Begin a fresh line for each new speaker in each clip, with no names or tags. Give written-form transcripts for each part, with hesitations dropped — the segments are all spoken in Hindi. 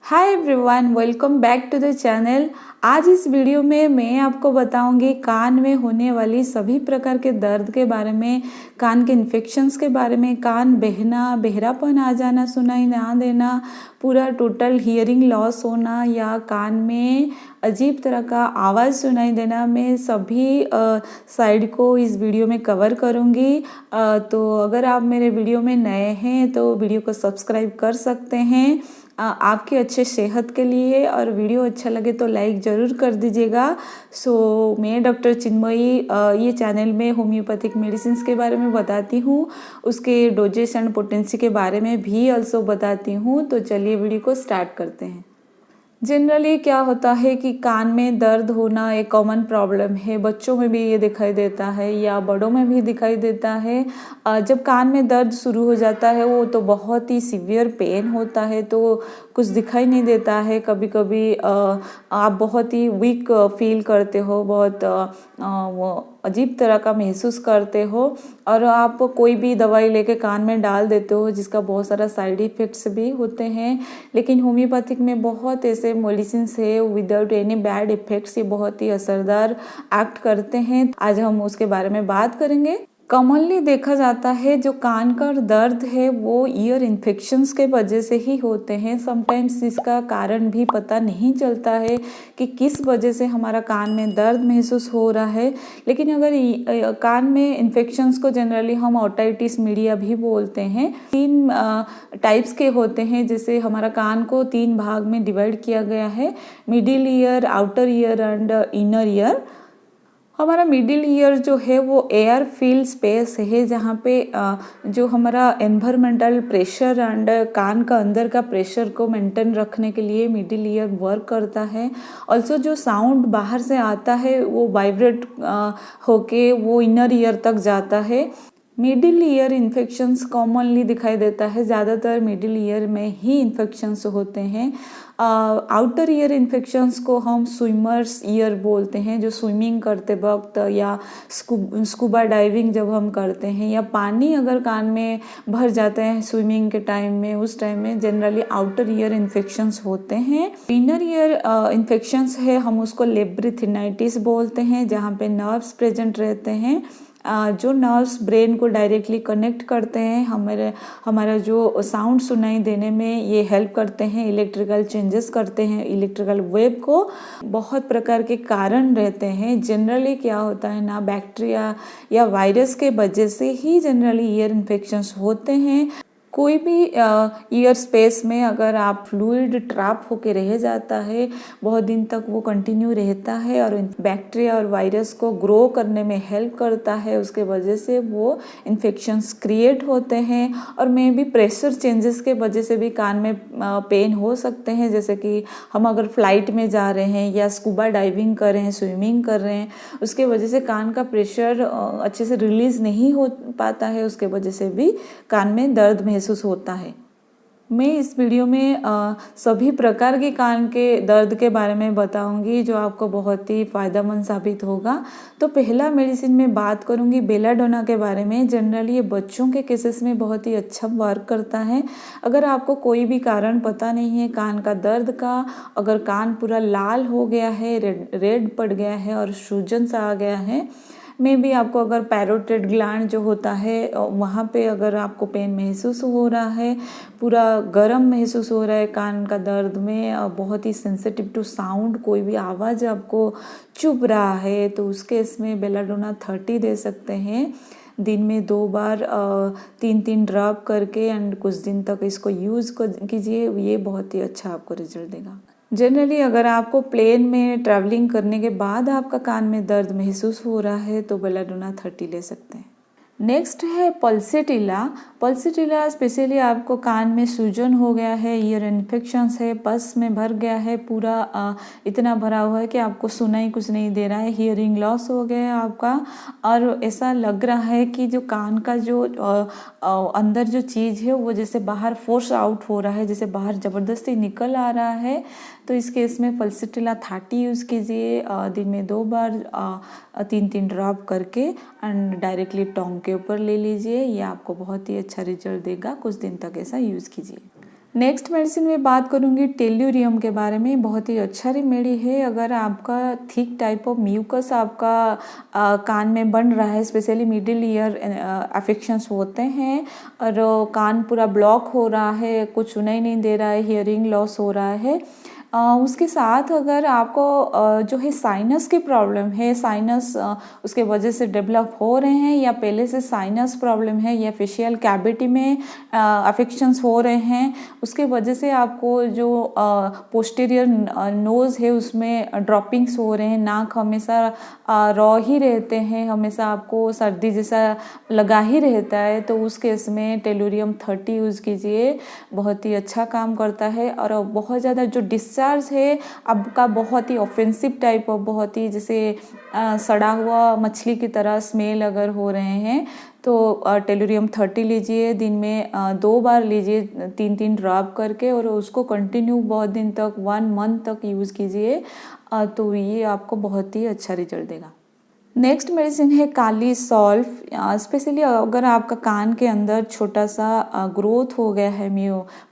Hi everyone, welcome back to the channel. आज इस वीडियो में मैं आपको बताऊंगी कान में होने वाली सभी प्रकार के दर्द के बारे में, कान के इन्फेक्शंस के बारे में, कान बहना, बहरापन आ जाना, सुनाई ना देना, पूरा टोटल हियरिंग लॉस होना या कान में अजीब तरह का आवाज़ सुनाई देना, मैं सभी साइड को इस वीडियो में कवर करूँगी। तो अगर आप मेरे वीडियो में नए हैं तो वीडियो को सब्सक्राइब कर सकते हैं आपके अच्छे सेहत के लिए, और वीडियो अच्छा लगे तो लाइक ज़रूर कर दीजिएगा। मैं डॉक्टर चिन्मयी ये चैनल में होम्योपैथिक मेडिसिन के बारे में बताती हूँ, उसके डोजेस एंड पोटेंसी के बारे में भी ऑल्सो बताती हूँ। तो चलिए वीडियो को स्टार्ट करते हैं। जनरली क्या होता है कि कान में दर्द होना एक कॉमन प्रॉब्लम है, बच्चों में भी ये दिखाई देता है या बड़ों में भी दिखाई देता है। जब कान में दर्द शुरू हो जाता है वो तो बहुत ही सीवियर पेन होता है, तो कुछ दिखाई नहीं देता है। कभी कभी आप बहुत ही वीक फील करते हो, बहुत वो अजीब तरह का महसूस करते हो, और आप कोई भी दवाई लेके कान में डाल देते हो जिसका बहुत सारा साइड इफ़ेक्ट्स भी होते हैं। लेकिन होम्योपैथिक में बहुत ऐसे मेडिसिन है विदाउट एनी बैड इफेक्ट्स, ये बहुत ही असरदार एक्ट करते हैं। आज हम उसके बारे में बात करेंगे। कॉमनली देखा जाता है जो कान का दर्द है वो ईयर इन्फेक्शंस के वजह से ही होते हैं। समटाइम्स इसका कारण भी पता नहीं चलता है कि किस वजह से हमारा कान में दर्द महसूस हो रहा है। लेकिन अगर कान में इन्फेक्शंस को जनरली हम ओटाइटिस मीडिया भी बोलते हैं। 3 टाइप्स के होते हैं, जैसे हमारा कान को 3 भाग में डिवाइड किया गया है, middle ear, outer ear and inner ear. हमारा मिडिल ईयर जो है वो एयर फील्ड स्पेस है, जहाँ पे जो हमारा एनवायरमेंटल प्रेशर एंड कान का अंदर का प्रेशर को मेंटेन रखने के लिए मिडिल ईयर वर्क करता है। ऑल्सो जो साउंड बाहर से आता है वो वाइब्रेट होके वो इनर ईयर तक जाता है। मिडिल ईयर इन्फेक्शंस कॉमनली दिखाई देता है, ज़्यादातर मिडिल ईयर में ही इन्फेक्शंस होते हैं। आउटर ईयर इन्फेक्शंस को हम स्विमर्स ईयर बोलते हैं, जो स्विमिंग करते वक्त या स्कूबा डाइविंग जब हम करते हैं, या पानी अगर कान में भर जाते हैं स्विमिंग के टाइम में, उस टाइम में जनरली आउटर ईयर इन्फेक्शंस होते हैं। इनर ईयर इन्फेक्शंस है, हम उसको लेब्रिथिनाइटिस बोलते हैं, जहाँ पे नर्व्स प्रेजेंट रहते हैं, जो नर्व्स ब्रेन को डायरेक्टली कनेक्ट करते हैं, हमारा जो साउंड सुनाई देने में ये हेल्प करते हैं, इलेक्ट्रिकल चेंजेस करते हैं इलेक्ट्रिकल वेव को। बहुत प्रकार के कारण रहते हैं। जनरली क्या होता है ना, बैक्टीरिया या वायरस के वजह से ही जनरली ईयर इन्फेक्शंस होते हैं। कोई भी ईयर स्पेस में अगर आप फ्लूइड ट्रैप होके रह जाता है बहुत दिन तक, वो कंटिन्यू रहता है और बैक्टीरिया और वायरस को ग्रो करने में हेल्प करता है, उसके वजह से वो इन्फेक्शंस क्रिएट होते हैं। और मे भी प्रेशर चेंजेस के वजह से भी कान में पेन हो सकते हैं, जैसे कि हम अगर फ्लाइट में जा रहे हैं या स्कूबा डाइविंग कर रहे हैं, स्विमिंग कर रहे हैं, उसके वजह से कान का प्रेशर अच्छे से रिलीज नहीं हो पाता है, उसके वजह से भी कान में दर्द महसूस होता है। मैं इस वीडियो में सभी प्रकार के कान के दर्द के बारे में बताऊंगी, जो आपको बहुत ही फ़ायदेमंद साबित होगा। तो पहला मेडिसिन में बात करूंगी बेलाडोना के बारे में। जनरली ये बच्चों के केसेस में बहुत ही अच्छा वर्क करता है। अगर आपको कोई भी कारण पता नहीं है कान का दर्द का, अगर कान पूरा लाल हो गया है, रेड पड़ गया है और सूजन सा आ गया है, में भी आपको अगर पैरोटिड ग्लैंड जो होता है वहाँ पे अगर आपको पेन महसूस हो रहा है, पूरा गर्म महसूस हो रहा है कान का दर्द में, बहुत ही सेंसिटिव टू साउंड, कोई भी आवाज़ आपको चुभ रहा है, तो उस केस में बेलाडोना 30 दे सकते हैं। दिन में 2 बार 3-3 ड्रॉप करके एंड कुछ दिन तक इसको यूज़ कीजिए, ये बहुत ही अच्छा आपको रिजल्ट देगा। जनरली अगर आपको प्लेन में ट्रैवलिंग करने के बाद आपका कान में दर्द महसूस हो रहा है तो बेलाडोना 30 ले सकते हैं। नेक्स्ट है पल्सेटिला। पल्सेटिला स्पेशली आपको कान में सूजन हो गया है, ईयर इन्फेक्शंस है, पस में भर गया है, पूरा इतना भरा हुआ है कि आपको सुनाई कुछ नहीं दे रहा है, हियरिंग लॉस हो गया है आपका, और ऐसा लग रहा है कि जो कान का जो अंदर जो चीज़ है वो जैसे बाहर फोर्स आउट हो रहा है, जैसे बाहर ज़बरदस्ती निकल आ रहा है। तो इस केस में पल्सेटिला 30 यूज़ कीजिए, दिन में 2 बार 3-3 ड्रॉप करके एंड डायरेक्टली टोंग के ऊपर ले लीजिए, ये आपको बहुत ही अच्छा रिजल्ट देगा। कुछ दिन तक ऐसा यूज़ कीजिए। नेक्स्ट मेडिसिन में बात करूंगी टेल्यूरियम के बारे में। बहुत ही अच्छा रेमेडी है। अगर आपका थिक टाइप ऑफ म्यूकस आपका कान में बन रहा है, स्पेशली मिडिल ईयर अफेक्शंस होते हैं और कान पूरा ब्लॉक हो रहा है, कुछ सुनाई नहीं दे रहा है, हियरिंग लॉस हो रहा है, उसके साथ अगर आपको जो है साइनस की प्रॉब्लम है, साइनस उसके वजह से डेवलप हो रहे हैं या पहले से साइनस प्रॉब्लम है या फेशियल कैविटी में अफेक्शंस हो रहे हैं, उसके वजह से आपको जो पोस्टीरियर नोज़ है उसमें ड्रॉपिंग्स हो रहे हैं, नाक हमेशा रॉ ही रहते हैं, हमेशा आपको सर्दी जैसा लगा ही रहता है, तो उस केस में टेल्यूरियम 30 यूज़ कीजिए। बहुत ही अच्छा काम करता है। और बहुत ज़्यादा जो डिस्चार्ज है आपका बहुत ही ऑफेंसिव टाइप ऑफ, बहुत ही जैसे सड़ा हुआ मछली की तरह स्मेल अगर हो रहे हैं तो टेल्यूरियम 30 लीजिए। दिन में 2 बार लीजिए 3-3 ड्रॉप करके और उसको कंटिन्यू बहुत दिन तक 1 मंथ तक यूज़ कीजिए, तो ये आपको बहुत ही अच्छा रिजल्ट देगा। नेक्स्ट मेडिसिन है काली सॉल्व। स्पेशली अगर आपका कान के अंदर छोटा सा ग्रोथ हो गया है,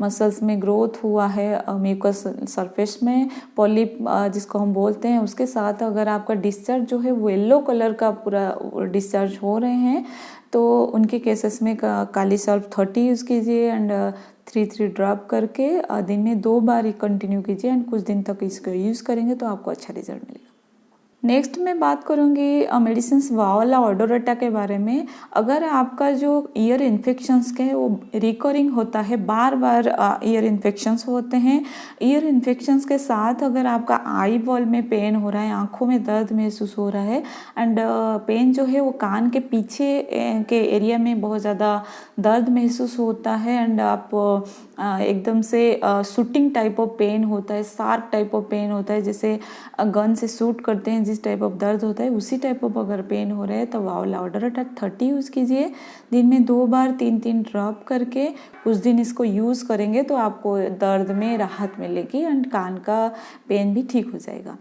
मसल्स में ग्रोथ हुआ है, म्यूकस सरफेस में पॉलिप जिसको हम बोलते हैं, उसके साथ अगर आपका डिस्चार्ज जो है वो येलो कलर का पूरा डिस्चार्ज हो रहे हैं, तो उनके केसेस में काली सॉल्व 30 यूज़ कीजिए एंड 3-3 ड्रॉप करके दिन में 2 बार ही कंटिन्यू कीजिए एंड कुछ दिन तक इसको यूज़ करेंगे तो आपको अच्छा रिजल्ट मिलेगा। नेक्स्ट मैं बात करूँगी मेडिसिन वाओला ओडोरटा के बारे में। अगर आपका जो ईयर इन्फेक्शंस के है वो रिकरिंग होता है, बार बार ईयर इन्फेक्शंस होते हैं, ईयर इन्फेक्शंस के साथ अगर आपका आई बॉल में पेन हो रहा है, आँखों में दर्द महसूस हो रहा है एंड पेन जो है वो कान के पीछे के एरिया में बहुत ज़्यादा दर्द महसूस होता है एंड आप एकदम से शूटिंग टाइप ऑफ पेन होता है, शार्प टाइप ऑफ पेन होता है, जैसे गन से शूट करते हैं जिस टाइप ऑफ दर्द होता है उसी टाइप ऑफ अगर पेन हो रहा है तो वाओला ओडोरटा 30 यूज़ कीजिए। दिन में 2 बार 3-3 ड्रॉप करके कुछ दिन इसको यूज़ करेंगे तो आपको दर्द में राहत मिलेगी एंड कान का पेन भी ठीक हो जाएगा।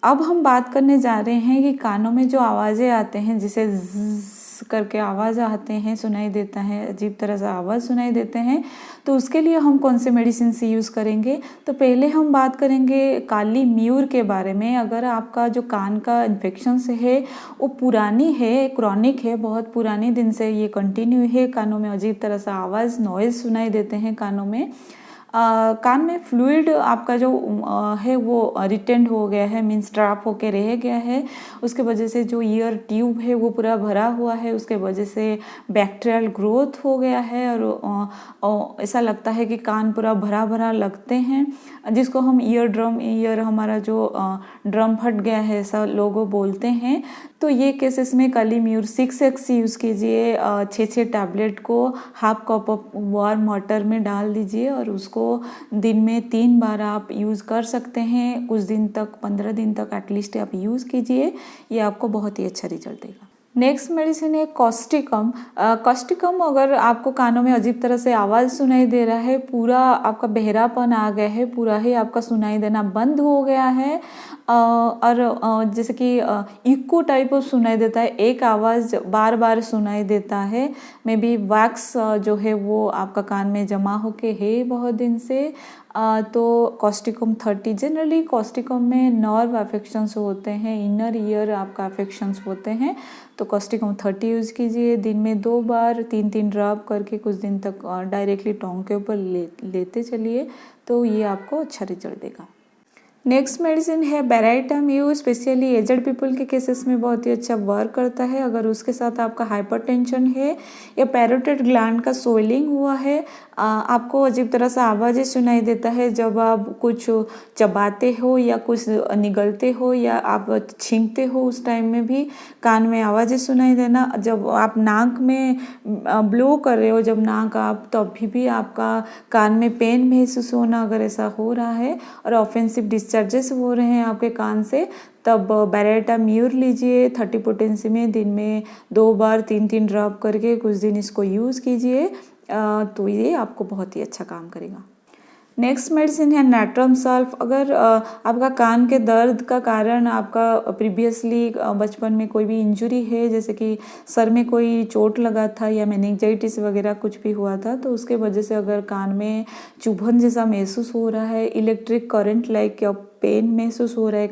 अब हम बात करने जा रहे हैं कि कानों में जो आवाज़ें आते हैं, जिसे ज़ करके आवाज़ आते हैं, सुनाई देता है, अजीब तरह से आवाज़ सुनाई देते हैं, तो उसके लिए हम कौन से मेडिसिन से यूज़ करेंगे। तो पहले हम बात करेंगे काली म्यूर के बारे में। अगर आपका जो कान का इन्फेक्शन से है वो पुरानी है, क्रॉनिक है, बहुत पुराने दिन से ये कंटिन्यू है, कानों में अजीब तरह से आवाज़ नॉइज़ सुनाई देते हैं कानों में, कान में फ्लूइड आपका जो है वो रिटेंड हो गया है, मीन्स ड्रॉप होके रह गया है, उसके वजह से जो ईयर ट्यूब है वो पूरा भरा हुआ है, उसके वजह से बैक्टीरियल ग्रोथ हो गया है और ऐसा लगता है कि कान पूरा भरा भरा लगते हैं, जिसको हम ईयर हमारा जो ड्रम फट गया है ऐसा लोग बोलते हैं। तो ये केसेस में काली म्यूर 6x यूज़ कीजिए। 6 टैबलेट को half cup of warm water में डाल दीजिए और उसको दिन में 3 बार आप यूज़ कर सकते हैं। कुछ दिन तक, 15 दिन तक एटलीस्ट आप यूज़ कीजिए, ये आपको बहुत ही अच्छा रिजल्ट देगा। नेक्स्ट मेडिसिन है कॉस्टिकम। कॉस्टिकम अगर आपको कानों में अजीब तरह से आवाज़ सुनाई दे रहा है, पूरा आपका बहरापन आ गया है, पूरा ही आपका सुनाई देना बंद हो गया है और जैसे कि इको टाइप ऑफ सुनाई देता है, एक आवाज़ बार बार सुनाई देता है, मे बी वैक्स जो है वो आपका कान में जमा होके है बहुत दिन से, तो कॉस्टिकम 30। जनरली कॉस्टिकम में नर्व अफेक्शंस होते हैं, इनर ईयर आपका अफेक्शंस होते हैं, तो कॉस्टिकम 30 यूज़ कीजिए। दिन में 2 बार 3-3 ड्रॉप करके कुछ दिन तक डायरेक्टली टोंग के ऊपर लेते चलिए, तो ये आपको अच्छा रिजल्ट देगा। नेक्स्ट मेडिसिन है बेराइटाम्यू। स्पेशली एजड पीपल के केसेस में बहुत ही अच्छा वर्क करता है। अगर उसके साथ आपका हाइपरटेंशन है या पैरोटिड ग्लैंड का स्वेलिंग हुआ है, आपको अजीब तरह से आवाज़ें सुनाई देता है जब आप कुछ चबाते हो या कुछ निगलते हो या आप छींकते हो, उस टाइम में भी कान में आवाज़ें सुनाई देना, जब आप नाक में ब्लो कर रहे हो, जब नाक आप, तभी भी आपका कान में पेन महसूस होना, अगर ऐसा हो रहा है और ऑफेंसिव डिस्चार्जेस हो रहे हैं आपके कान से, तब बेराइटाम्यूर लीजिए 30 पोटेंसी में। दिन में 2 बार 3-3 ड्रॉप करके कुछ दिन इसको यूज़ कीजिए, तो ये आपको बहुत ही अच्छा काम करेगा। नेक्स्ट मेडिसिन है नाट्रम सल्फ। अगर आपका कान के दर्द का कारण आपका प्रीवियसली बचपन में कोई भी इंजरी है, जैसे कि सर में कोई चोट लगा था या मेनिंजाइटिस वगैरह कुछ भी हुआ था, तो उसके वजह से अगर कान में चुभन जैसा महसूस हो रहा है, इलेक्ट्रिक करंट लाइक या पेन महसूस हो रहा है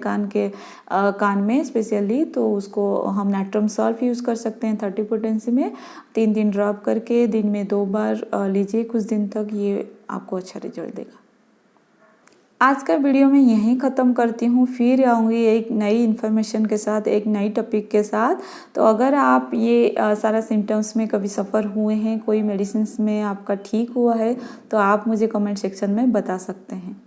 कान में स्पेशली, तो उसको हम नाट्रम सल्फ यूज़ कर सकते हैं 30 पोटेंसी में 3 ड्रॉप करके दिन में 2 बार लीजिए कुछ दिन तक, ये आपको अच्छा रिजल्ट देगा। आज का वीडियो मैं यहीं ख़त्म करती हूँ, फिर आऊँगी एक नई इन्फॉर्मेशन के साथ, एक नई टॉपिक के साथ। तो अगर आप ये सारा सिम्टम्स में कभी सफ़र हुए हैं, कोई मेडिसिन में आपका ठीक हुआ है, तो आप मुझे कमेंट सेक्शन में बता सकते हैं।